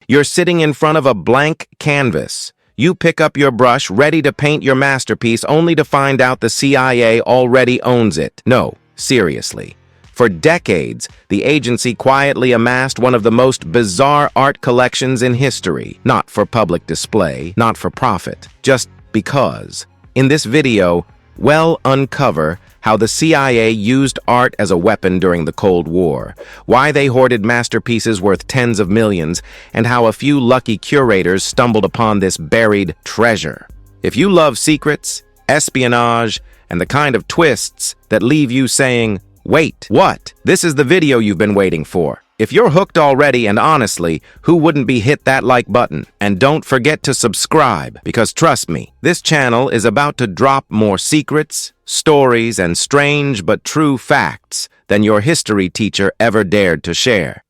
You're sitting in front of a blank canvas. You pick up your brush, ready to paint your masterpiece, only to find out the CIA already owns it. No, seriously. For decades, the agency quietly amassed one of the most bizarre art collections in history. Not for public display, not for profit, just because. In this video, we'll uncover how the CIA used art as a weapon during the Cold War, why they hoarded masterpieces worth tens of millions, and how a few lucky curators stumbled upon this buried treasure. If you love secrets, espionage, and the kind of twists that leave you saying, "Wait, what?" This is the video you've been waiting for. If you're hooked already, and honestly, who wouldn't be hit that like button? And don't forget to subscribe, because trust me, this channel is about to drop more secrets, stories, and strange but true facts than your history teacher ever dared to share.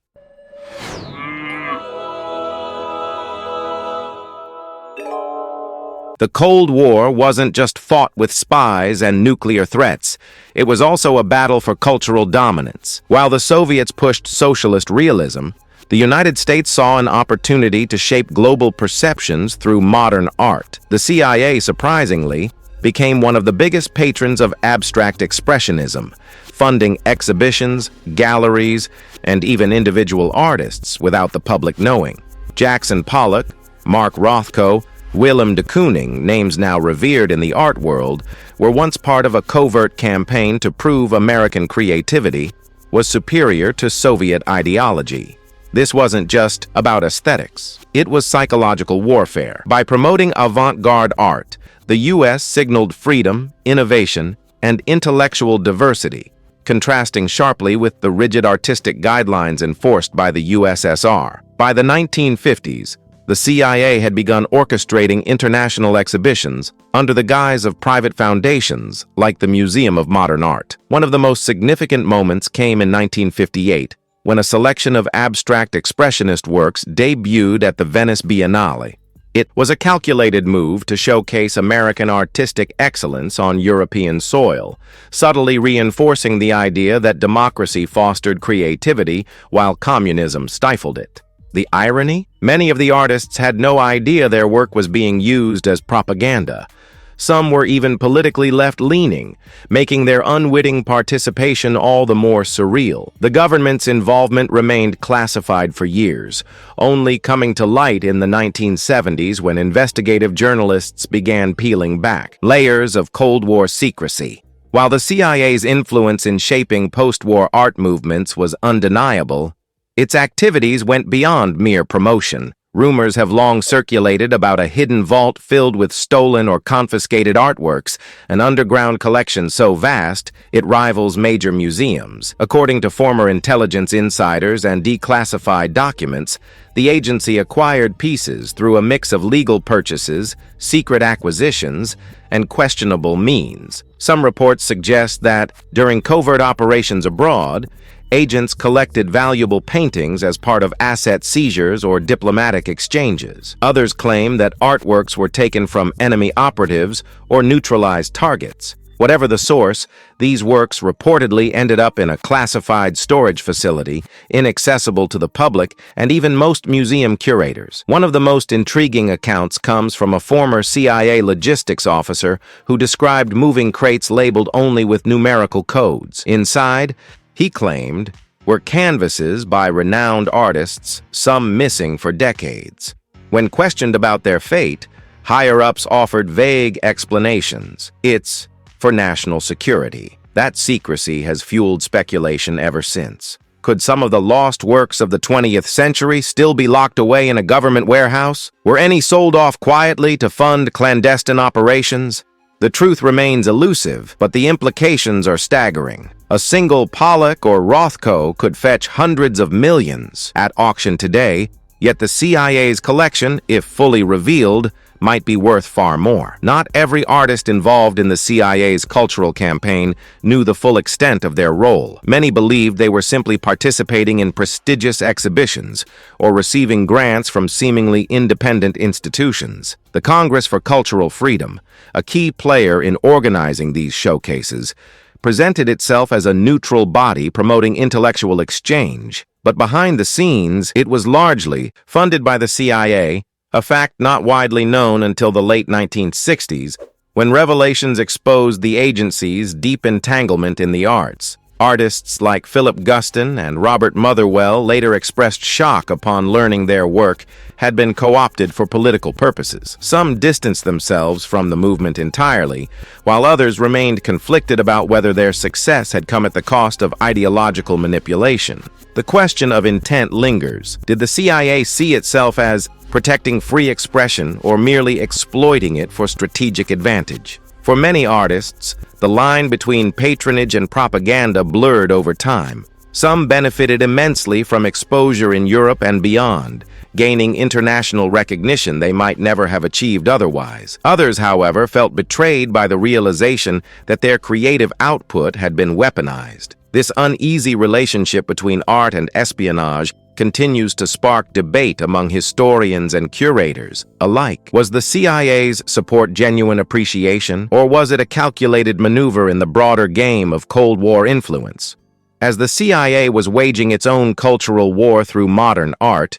The Cold War wasn't just fought with spies and nuclear threats. It was also a battle for cultural dominance. While the Soviets pushed socialist realism, the United States saw an opportunity to shape global perceptions through modern art. The CIA, surprisingly, became one of the biggest patrons of abstract expressionism, funding exhibitions, galleries, and even individual artists without the public knowing. Jackson Pollock, Mark Rothko, Willem de Kooning, names now revered in the art world, were once part of a covert campaign to prove American creativity was superior to Soviet ideology. This wasn't just about aesthetics. It was psychological warfare. By promoting avant-garde art, the U.S. signaled freedom, innovation, and intellectual diversity, contrasting sharply with the rigid artistic guidelines enforced by the USSR. By the 1950s, the CIA had begun orchestrating international exhibitions under the guise of private foundations like the Museum of Modern Art. One of the most significant moments came in 1958, when a selection of abstract expressionist works debuted at the Venice Biennale. It was a calculated move to showcase American artistic excellence on European soil, subtly reinforcing the idea that democracy fostered creativity while communism stifled it. The irony? Many of the artists had no idea their work was being used as propaganda. Some were even politically left-leaning, making their unwitting participation all the more surreal. The government's involvement remained classified for years, only coming to light in the 1970s when investigative journalists began peeling back layers of Cold War secrecy. While the CIA's influence in shaping post-war art movements was undeniable, its activities went beyond mere promotion. Rumors have long circulated about a hidden vault filled with stolen or confiscated artworks, an underground collection so vast it rivals major museums. According to former intelligence insiders and declassified documents, the agency acquired pieces through a mix of legal purchases, secret acquisitions, and questionable means. Some reports suggest that, during covert operations abroad, agents collected valuable paintings as part of asset seizures or diplomatic exchanges. Others claim that artworks were taken from enemy operatives or neutralized targets. Whatever the source, these works reportedly ended up in a classified storage facility, inaccessible to the public and even most museum curators. One of the most intriguing accounts comes from a former CIA logistics officer who described moving crates labeled only with numerical codes. Inside, he claimed, were canvases by renowned artists, some missing for decades. When questioned about their fate, higher-ups offered vague explanations. It's for national security. That secrecy has fueled speculation ever since. Could some of the lost works of the 20th century still be locked away in a government warehouse? Were any sold off quietly to fund clandestine operations? The truth remains elusive, but the implications are staggering. A single Pollock or Rothko could fetch hundreds of millions at auction today, yet the CIA's collection, if fully revealed, might be worth far more. Not every artist involved in the CIA's cultural campaign knew the full extent of their role. Many believed they were simply participating in prestigious exhibitions or receiving grants from seemingly independent institutions. The Congress for Cultural Freedom, a key player in organizing these showcases, presented itself as a neutral body promoting intellectual exchange. But behind the scenes, it was largely funded by the CIA, a fact not widely known until the late 1960s, when revelations exposed the agency's deep entanglement in the arts. Artists like Philip Guston and Robert Motherwell later expressed shock upon learning their work had been co-opted for political purposes. Some distanced themselves from the movement entirely, while others remained conflicted about whether their success had come at the cost of ideological manipulation. The question of intent lingers. Did the CIA see itself as protecting free expression or merely exploiting it for strategic advantage? For many artists, the line between patronage and propaganda blurred over time. Some benefited immensely from exposure in Europe and beyond, gaining international recognition they might never have achieved otherwise. Others, however, felt betrayed by the realization that their creative output had been weaponized. This uneasy relationship between art and espionage continues to spark debate among historians and curators alike. Was the CIA's support genuine appreciation, or was it a calculated maneuver in the broader game of Cold War influence? As the CIA was waging its own cultural war through modern art,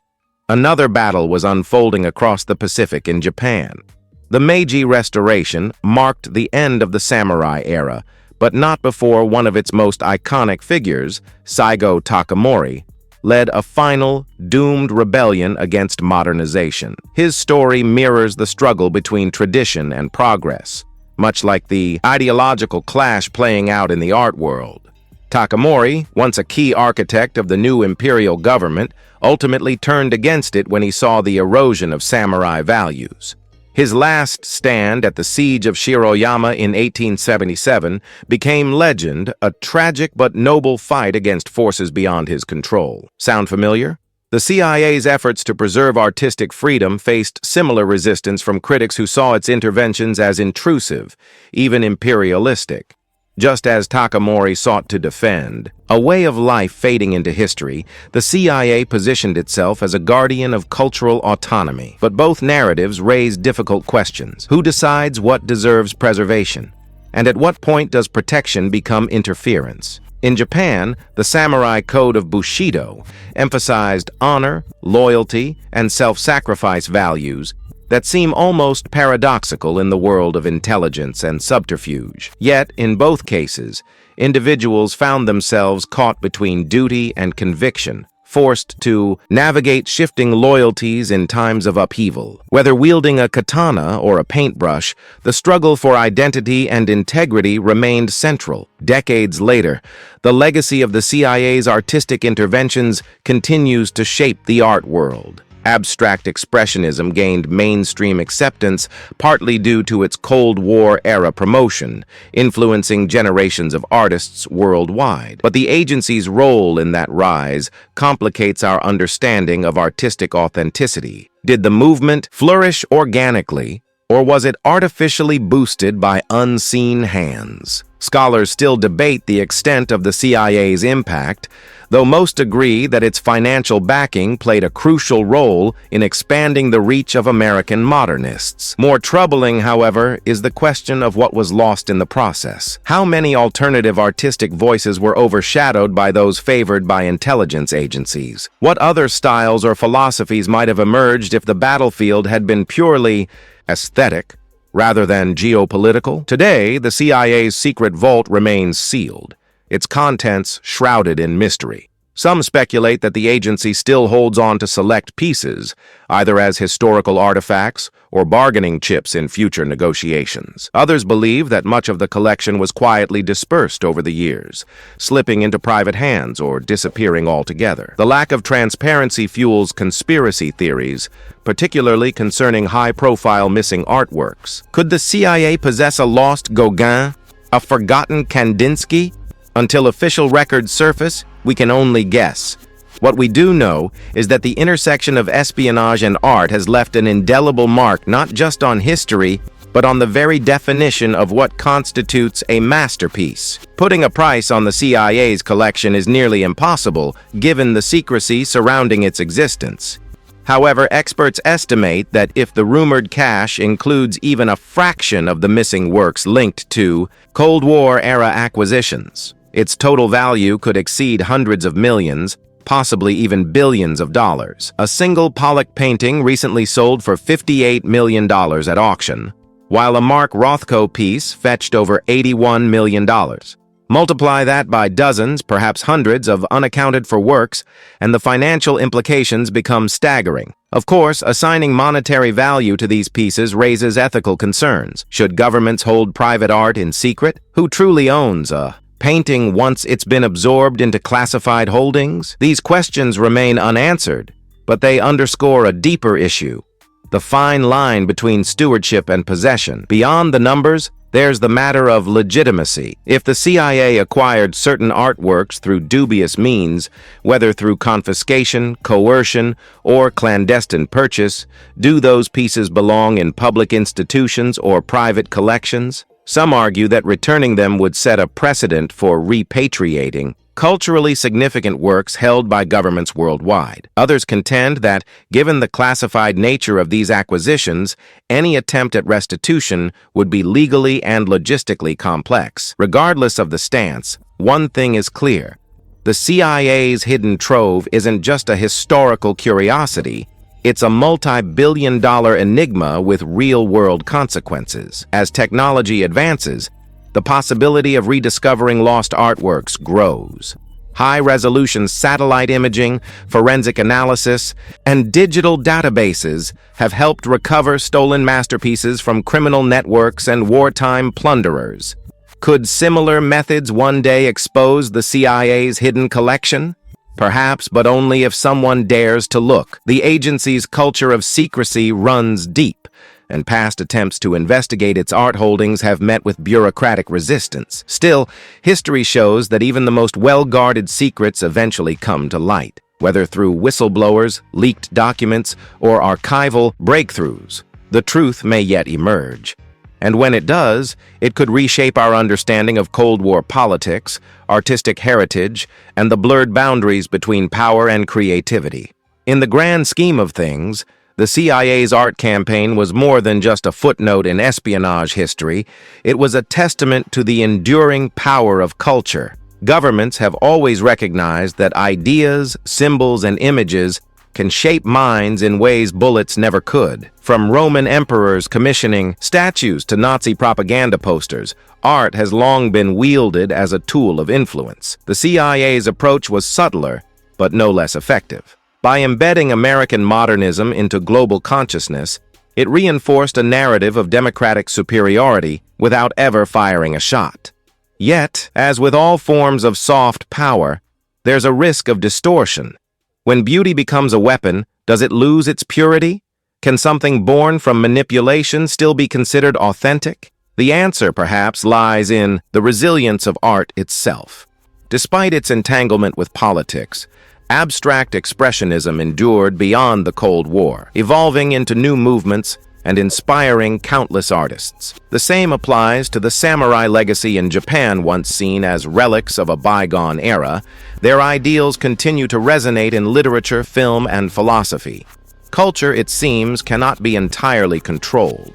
another battle was unfolding across the Pacific in Japan. The Meiji Restoration marked the end of the samurai era, but not before one of its most iconic figures, Saigo Takamori, led a final, doomed rebellion against modernization. His story mirrors the struggle between tradition and progress, much like the ideological clash playing out in the art world. Takamori, once a key architect of the new imperial government, ultimately turned against it when he saw the erosion of samurai values. His last stand at the Siege of Shiroyama in 1877 became legend, a tragic but noble fight against forces beyond his control. Sound familiar? The CIA's efforts to preserve artistic freedom faced similar resistance from critics who saw its interventions as intrusive, even imperialistic. Just as Takamori sought to defend a way of life fading into history, the CIA positioned itself as a guardian of cultural autonomy. But both narratives raise difficult questions. Who decides what deserves preservation? And at what point does protection become interference? In Japan, the samurai code of Bushido emphasized honor, loyalty, and self-sacrifice values that seem almost paradoxical in the world of intelligence and subterfuge. Yet, in both cases, individuals found themselves caught between duty and conviction, forced to navigate shifting loyalties in times of upheaval. Whether wielding a katana or a paintbrush, the struggle for identity and integrity remained central. Decades later, the legacy of the CIA's artistic interventions continues to shape the art world. Abstract expressionism gained mainstream acceptance partly due to its Cold War-era promotion, influencing generations of artists worldwide. But the agency's role in that rise complicates our understanding of artistic authenticity. Did the movement flourish organically, or was it artificially boosted by unseen hands? Scholars still debate the extent of the CIA's impact, though most agree that its financial backing played a crucial role in expanding the reach of American modernists. More troubling, however, is the question of what was lost in the process. How many alternative artistic voices were overshadowed by those favored by intelligence agencies? What other styles or philosophies might have emerged if the battlefield had been purely aesthetic rather than geopolitical? Today, the CIA's secret vault remains sealed, its contents shrouded in mystery. Some speculate that the agency still holds on to select pieces, either as historical artifacts or bargaining chips in future negotiations. Others believe that much of the collection was quietly dispersed over the years, slipping into private hands or disappearing altogether. The lack of transparency fuels conspiracy theories, particularly concerning high-profile missing artworks. Could the CIA possess a lost Gauguin, a forgotten Kandinsky? Until official records surface, we can only guess. What we do know is that the intersection of espionage and art has left an indelible mark not just on history, but on the very definition of what constitutes a masterpiece. Putting a price on the CIA's collection is nearly impossible, given the secrecy surrounding its existence. However, experts estimate that if the rumored cache includes even a fraction of the missing works linked to Cold War-era acquisitions, its total value could exceed hundreds of millions, possibly even billions of dollars. A single Pollock painting recently sold for $58 million at auction, while a Mark Rothko piece fetched over $81 million. Multiply that by dozens, perhaps hundreds, of unaccounted-for works, and the financial implications become staggering. Of course, assigning monetary value to these pieces raises ethical concerns. Should governments hold private art in secret? Who truly owns a painting once it's been absorbed into classified holdings? These questions remain unanswered, but they underscore a deeper issue: the fine line between stewardship and possession. Beyond the numbers, there's the matter of legitimacy. If the CIA acquired certain artworks through dubious means, whether through confiscation, coercion, or clandestine purchase, do those pieces belong in public institutions or private collections? Some argue that returning them would set a precedent for repatriating culturally significant works held by governments worldwide. Others contend that, given the classified nature of these acquisitions, any attempt at restitution would be legally and logistically complex. Regardless of the stance, one thing is clear: the CIA's hidden trove isn't just a historical curiosity, it's a multi-billion-dollar enigma with real-world consequences. As technology advances, the possibility of rediscovering lost artworks grows. High-resolution satellite imaging, forensic analysis, and digital databases have helped recover stolen masterpieces from criminal networks and wartime plunderers. Could similar methods one day expose the CIA's hidden collection? Perhaps, but only if someone dares to look. The agency's culture of secrecy runs deep, and past attempts to investigate its art holdings have met with bureaucratic resistance. Still, history shows that even the most well-guarded secrets eventually come to light, whether through whistleblowers, leaked documents, or archival breakthroughs. The truth may yet emerge. And when it does, it could reshape our understanding of Cold War politics, artistic heritage, and the blurred boundaries between power and creativity. In the grand scheme of things, the CIA's art campaign was more than just a footnote in espionage history. It was a testament to the enduring power of culture. Governments have always recognized that ideas, symbols, and images can shape minds in ways bullets never could. From Roman emperors commissioning statues to Nazi propaganda posters, art has long been wielded as a tool of influence. The CIA's approach was subtler, but no less effective. By embedding American modernism into global consciousness, it reinforced a narrative of democratic superiority without ever firing a shot. Yet, as with all forms of soft power, there's a risk of distortion. When beauty becomes a weapon, does it lose its purity? Can something born from manipulation still be considered authentic? The answer, perhaps, lies in the resilience of art itself. Despite its entanglement with politics, abstract expressionism endured beyond the Cold War, evolving into new movements and inspiring countless artists. The same applies to the samurai legacy in Japan, once seen as relics of a bygone era. Their ideals continue to resonate in literature, film, and philosophy. Culture, it seems, cannot be entirely controlled.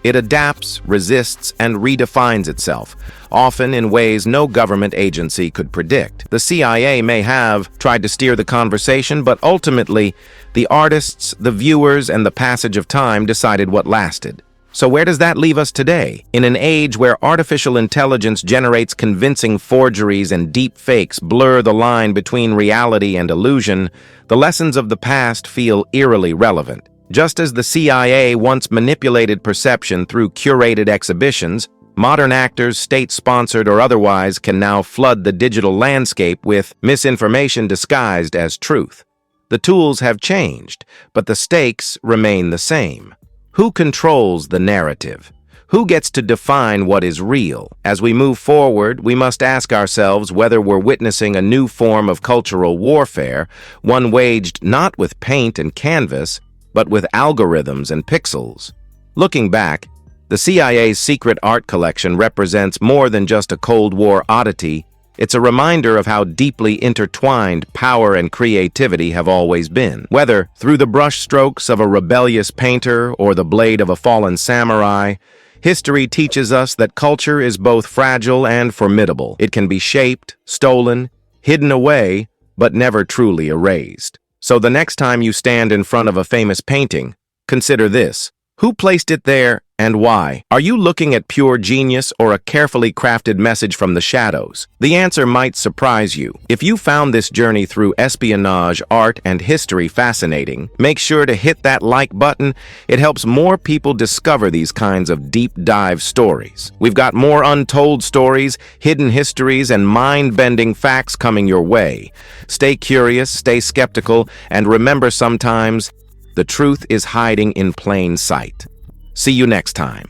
It adapts, resists, and redefines itself, often in ways no government agency could predict. The CIA may have tried to steer the conversation, but ultimately, the artists, the viewers, and the passage of time decided what lasted. So where does that leave us today? In an age where artificial intelligence generates convincing forgeries and deep fakes blur the line between reality and illusion, the lessons of the past feel eerily relevant. Just as the CIA once manipulated perception through curated exhibitions, modern actors, state-sponsored or otherwise, can now flood the digital landscape with misinformation disguised as truth. The tools have changed, but the stakes remain the same. Who controls the narrative? Who gets to define what is real? As we move forward, we must ask ourselves whether we're witnessing a new form of cultural warfare, one waged not with paint and canvas, but with algorithms and pixels. Looking back, the CIA's secret art collection represents more than just a Cold War oddity. It's a reminder of how deeply intertwined power and creativity have always been. Whether through the brushstrokes of a rebellious painter or the blade of a fallen samurai, history teaches us that culture is both fragile and formidable. It can be shaped, stolen, hidden away, but never truly erased. So the next time you stand in front of a famous painting, consider this. Who placed it there and why? Are you looking at pure genius or a carefully crafted message from the shadows? The answer might surprise you. If you found this journey through espionage, art, and history fascinating, make sure to hit that like button. It helps more people discover these kinds of deep dive stories. We've got more untold stories, hidden histories, and mind-bending facts coming your way. Stay curious, stay skeptical, and remember sometimes, the truth is hiding in plain sight. See you next time.